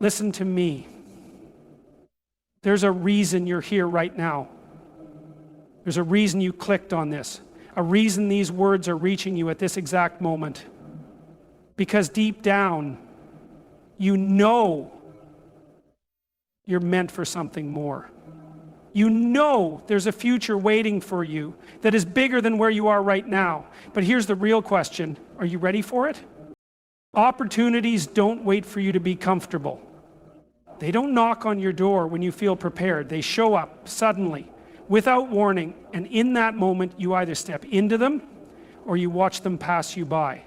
Listen to me. There's a reason you're here right now. There's a reason you clicked on this. A reason these words are reaching you at this exact moment. Because deep down, you know you're meant for something more. You know there's a future waiting for you that is bigger than where you are right now. But here's the real question. Are you ready for it? Opportunities don't wait for you to be comfortable. They don't knock on your door when you feel prepared. They show up suddenly, without warning, and in that moment you either step into them or you watch them pass you by.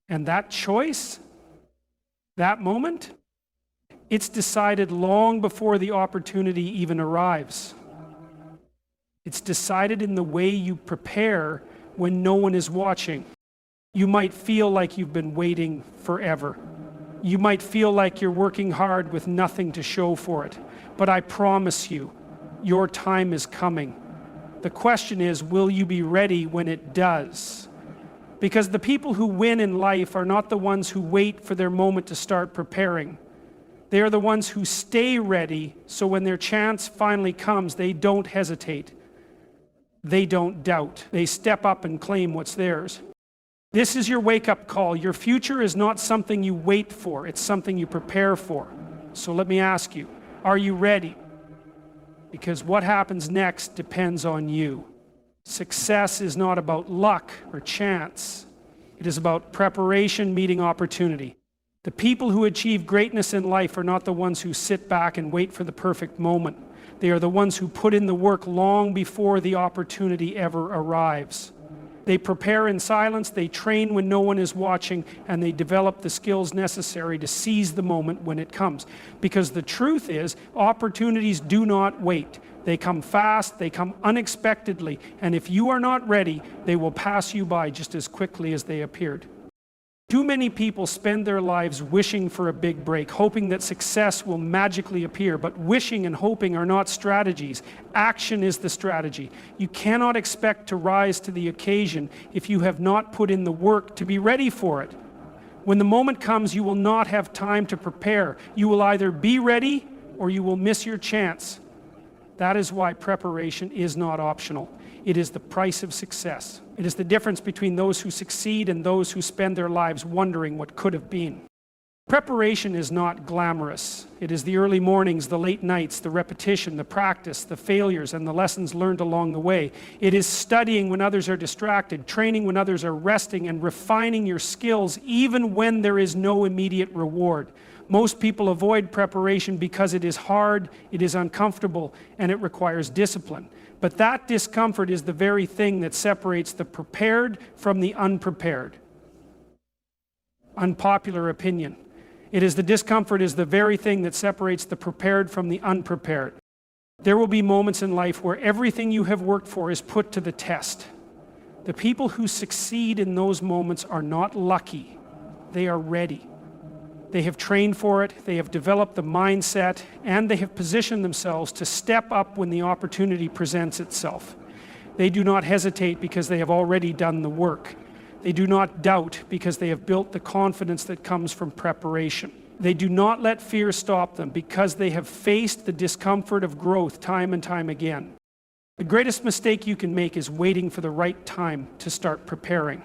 And that choice, that moment, it's decided long before the opportunity even arrives. It's decided in the way you prepare when no one is watching. You might feel like you've been waiting forever. You might feel like you're working hard with nothing to show for it. But I promise you, your time is coming. The question is, will you be ready when it does? Because the people who win in life are not the ones who wait for their moment to start preparing. They are the ones who stay ready, so when their chance finally comes, they don't hesitate. They don't doubt. They step up and claim what's theirs. This is your wake-up call. Your future is not something you wait for, it's something you prepare for. So let me ask you, are you ready? Because what happens next depends on you. Success is not about luck or chance. It is about preparation meeting opportunity. The people who achieve greatness in life are not the ones who sit back and wait for the perfect moment. They are the ones who put in the work long before the opportunity ever arrives. They prepare in silence, they train when no one is watching, and they develop the skills necessary to seize the moment when it comes. Because the truth is, opportunities do not wait. They come fast, they come unexpectedly, and if you are not ready, they will pass you by just as quickly as they appeared. Too many people spend their lives wishing for a big break, hoping that success will magically appear, but wishing and hoping are not strategies. Action is the strategy. You cannot expect to rise to the occasion if you have not put in the work to be ready for it. When the moment comes, you will not have time to prepare. You will either be ready or you will miss your chance. That is why preparation is not optional. It is the price of success. It is the difference between those who succeed and those who spend their lives wondering what could have been. Preparation is not glamorous. It is the early mornings, the late nights, the repetition, the practice, the failures, and the lessons learned along the way. It is studying when others are distracted, training when others are resting, and refining your skills even when there is no immediate reward. Most people avoid preparation because it is hard, it is uncomfortable, and it requires discipline. But that discomfort is the very thing that separates the prepared from the unprepared. Unpopular opinion. The discomfort is the very thing that separates the prepared from the unprepared. There will be moments in life where everything you have worked for is put to the test. The people who succeed in those moments are not lucky. They are ready. They have trained for it, they have developed the mindset, and they have positioned themselves to step up when the opportunity presents itself. They do not hesitate because they have already done the work. They do not doubt because they have built the confidence that comes from preparation. They do not let fear stop them because they have faced the discomfort of growth time and time again. The greatest mistake you can make is waiting for the right time to start preparing.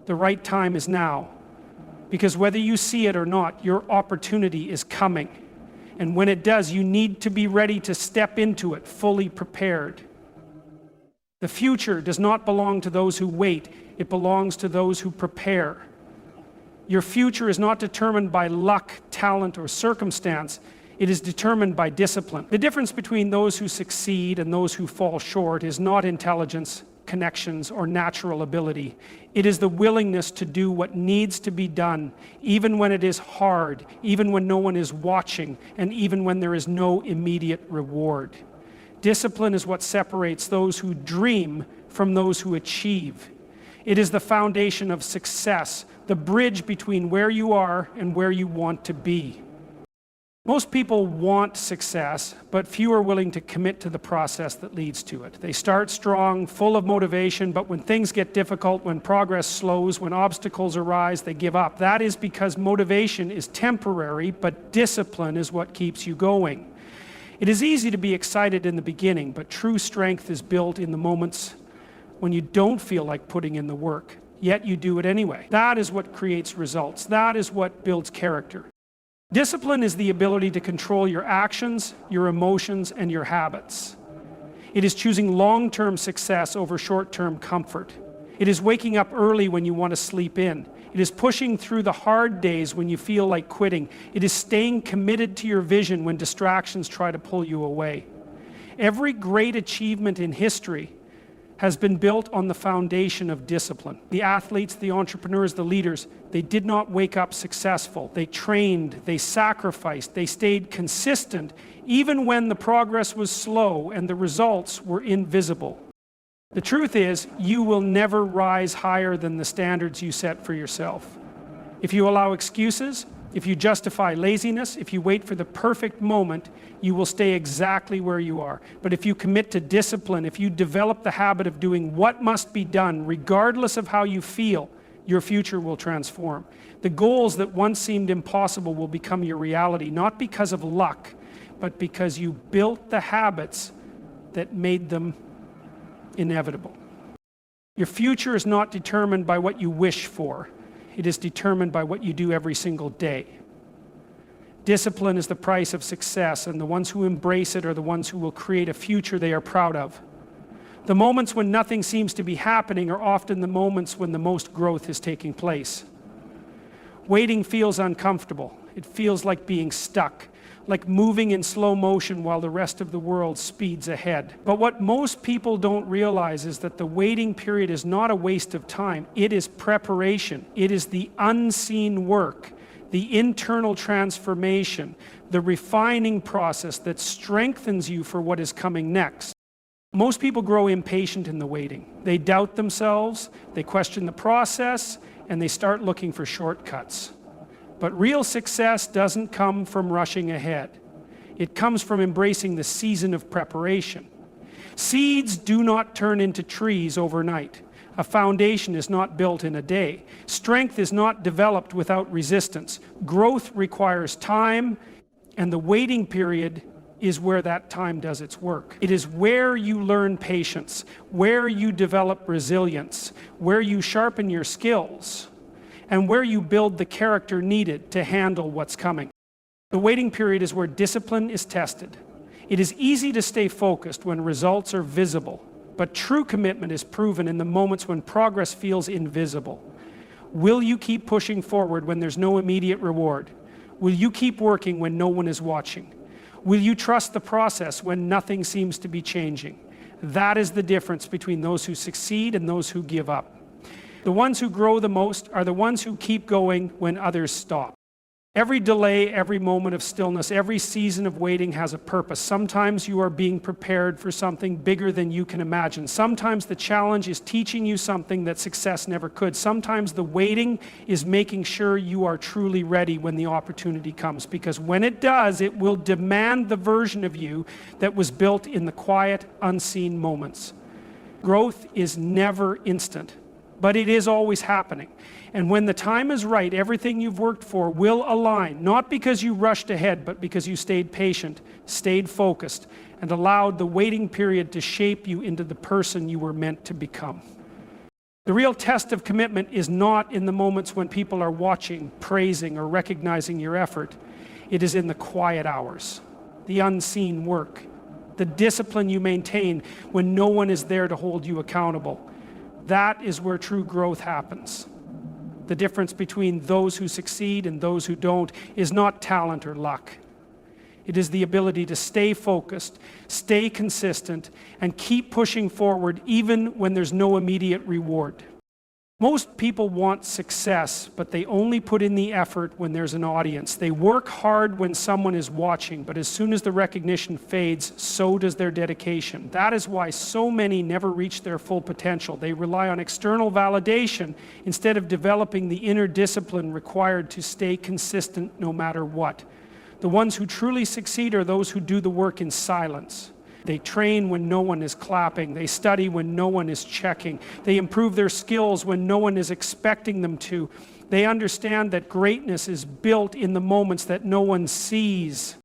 The right time is now. Because whether you see it or not, your opportunity is coming. And when it does, you need to be ready to step into it, fully prepared. The future does not belong to those who wait, it belongs to those who prepare. Your future is not determined by luck, talent, or circumstance. It is determined by discipline. The difference between those who succeed and those who fall short is not intelligence, connections, or natural ability. It is the willingness to do what needs to be done, even when it is hard, even when no one is watching, and even when there is no immediate reward. Discipline is what separates those who dream from those who achieve. It is the foundation of success, the bridge between where you are and where you want to be. Most people want success, but few are willing to commit to the process that leads to it. They start strong, full of motivation, but when things get difficult, when progress slows, when obstacles arise, they give up. That is because motivation is temporary, but discipline is what keeps you going. It is easy to be excited in the beginning, but true strength is built in the moments when you don't feel like putting in the work, yet you do it anyway. That is what creates results. That is what builds character. Discipline is the ability to control your actions, your emotions, and your habits. It is choosing long-term success over short-term comfort. It is waking up early when you want to sleep in. It is pushing through the hard days when you feel like quitting. It is staying committed to your vision when distractions try to pull you away. Every great achievement in history has been built on the foundation of discipline. The athletes, the entrepreneurs, the leaders, they did not wake up successful. They trained, they sacrificed, they stayed consistent, even when the progress was slow and the results were invisible. The truth is, you will never rise higher than the standards you set for yourself. If you allow excuses, if you justify laziness, if you wait for the perfect moment, you will stay exactly where you are. But if you commit to discipline, if you develop the habit of doing what must be done, regardless of how you feel, your future will transform. The goals that once seemed impossible will become your reality, not because of luck, but because you built the habits that made them inevitable. Your future is not determined by what you wish for. It is determined by what you do every single day. Discipline is the price of success, and the ones who embrace it are the ones who will create a future they are proud of. The moments when nothing seems to be happening are often the moments when the most growth is taking place. Waiting feels uncomfortable. It feels like being stuck, like moving in slow motion while the rest of the world speeds ahead. But what most people don't realize is that the waiting period is not a waste of time. It is preparation. It is the unseen work, the internal transformation, the refining process that strengthens you for what is coming next. Most people grow impatient in the waiting. They doubt themselves, they question the process, and they start looking for shortcuts. But real success doesn't come from rushing ahead. It comes from embracing the season of preparation. Seeds do not turn into trees overnight. A foundation is not built in a day. Strength is not developed without resistance. Growth requires time, and the waiting period is where that time does its work. It is where you learn patience, where you develop resilience, where you sharpen your skills, and where you build the character needed to handle what's coming. The waiting period is where discipline is tested. It is easy to stay focused when results are visible, but true commitment is proven in the moments when progress feels invisible. Will you keep pushing forward when there's no immediate reward? Will you keep working when no one is watching? Will you trust the process when nothing seems to be changing? That is the difference between those who succeed and those who give up. The ones who grow the most are the ones who keep going when others stop. Every delay, every moment of stillness, every season of waiting has a purpose. Sometimes you are being prepared for something bigger than you can imagine. Sometimes the challenge is teaching you something that success never could. Sometimes the waiting is making sure you are truly ready when the opportunity comes. Because when it does, it will demand the version of you that was built in the quiet, unseen moments. Growth is never instant, but it is always happening. And when the time is right, everything you've worked for will align, not because you rushed ahead, but because you stayed patient, stayed focused, and allowed the waiting period to shape you into the person you were meant to become. The real test of commitment is not in the moments when people are watching, praising, or recognizing your effort. It is in the quiet hours, the unseen work, the discipline you maintain when no one is there to hold you accountable. That is where true growth happens. The difference between those who succeed and those who don't is not talent or luck. It is the ability to stay focused, stay consistent, and keep pushing forward even when there's no immediate reward. Most people want success, but they only put in the effort when there's an audience. They work hard when someone is watching, but as soon as the recognition fades, so does their dedication. That is why so many never reach their full potential. They rely on external validation instead of developing the inner discipline required to stay consistent no matter what. The ones who truly succeed are those who do the work in silence. They train when no one is clapping. They study when no one is checking. They improve their skills when no one is expecting them to. They understand that greatness is built in the moments that no one sees.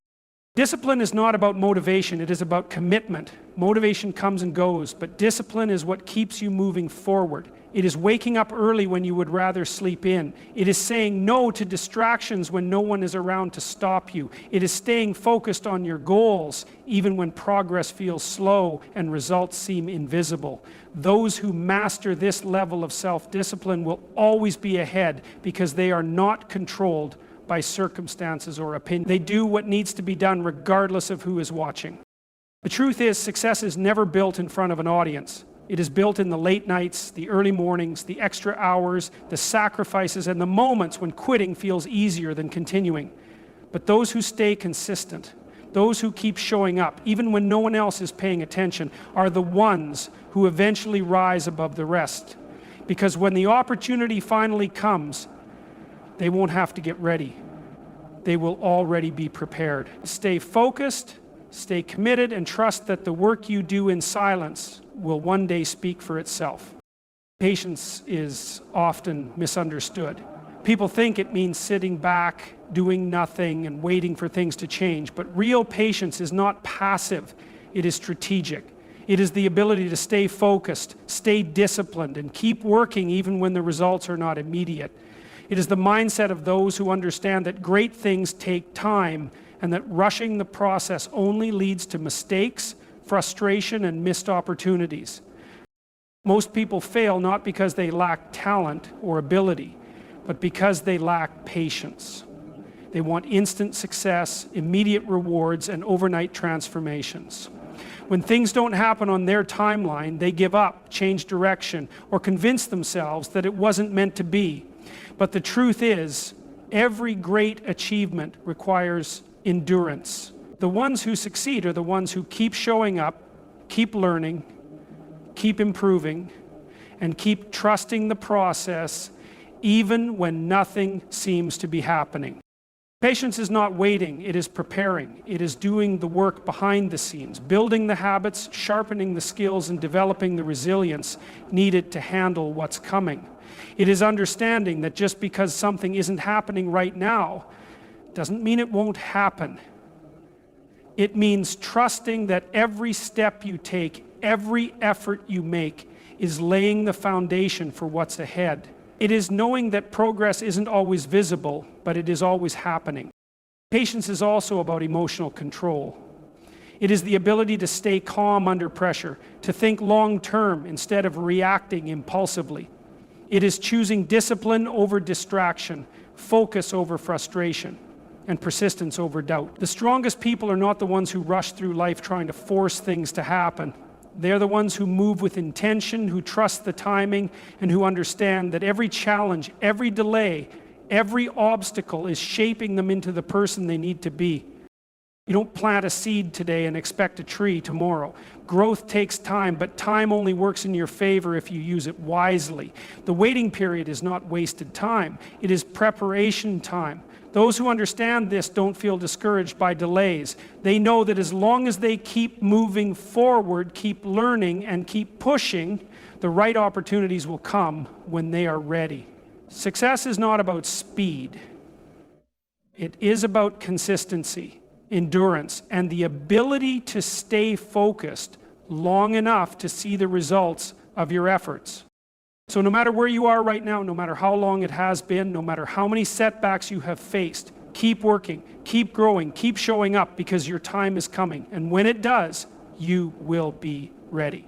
Discipline is not about motivation, it is about commitment. Motivation comes and goes, but discipline is what keeps you moving forward. It is waking up early when you would rather sleep in. It is saying no to distractions when no one is around to stop you. It is staying focused on your goals, even when progress feels slow and results seem invisible. Those who master this level of self-discipline will always be ahead because they are not controlled by circumstances or opinion. They do what needs to be done regardless of who is watching. The truth is, success is never built in front of an audience. It is built in the late nights, the early mornings, the extra hours, the sacrifices, and the moments when quitting feels easier than continuing. But those who stay consistent, those who keep showing up, even when no one else is paying attention, are the ones who eventually rise above the rest. Because when the opportunity finally comes, they won't have to get ready. They will already be prepared. Stay focused, stay committed, and trust that the work you do in silence will one day speak for itself. Patience is often misunderstood. People think it means sitting back, doing nothing, and waiting for things to change. But real patience is not passive, it is strategic. It is the ability to stay focused, stay disciplined, and keep working even when the results are not immediate. It is the mindset of those who understand that great things take time and that rushing the process only leads to mistakes, frustration, and missed opportunities. Most people fail not because they lack talent or ability, but because they lack patience. They want instant success, immediate rewards, and overnight transformations. When things don't happen on their timeline, they give up, change direction, or convince themselves that it wasn't meant to be. But the truth is, every great achievement requires endurance. The ones who succeed are the ones who keep showing up, keep learning, keep improving, and keep trusting the process even when nothing seems to be happening. Patience is not waiting, it is preparing. It is doing the work behind the scenes, building the habits, sharpening the skills, and developing the resilience needed to handle what's coming. It is understanding that just because something isn't happening right now doesn't mean it won't happen. It means trusting that every step you take, every effort you make, is laying the foundation for what's ahead. It is knowing that progress isn't always visible, but it is always happening. Patience is also about emotional control. It is the ability to stay calm under pressure, to think long-term instead of reacting impulsively. It is choosing discipline over distraction, focus over frustration, and persistence over doubt. The strongest people are not the ones who rush through life trying to force things to happen. They're the ones who move with intention, who trust the timing, and who understand that every challenge, every delay, every obstacle is shaping them into the person they need to be. You don't plant a seed today and expect a tree tomorrow. Growth takes time, but time only works in your favor if you use it wisely. The waiting period is not wasted time. It is preparation time. Those who understand this don't feel discouraged by delays. They know that as long as they keep moving forward, keep learning, and keep pushing, the right opportunities will come when they are ready. Success is not about speed. It is about consistency, endurance, and the ability to stay focused long enough to see the results of your efforts. So no matter where you are right now, no matter how long it has been, no matter how many setbacks you have faced, keep working, keep growing, keep showing up because your time is coming. And when it does, you will be ready.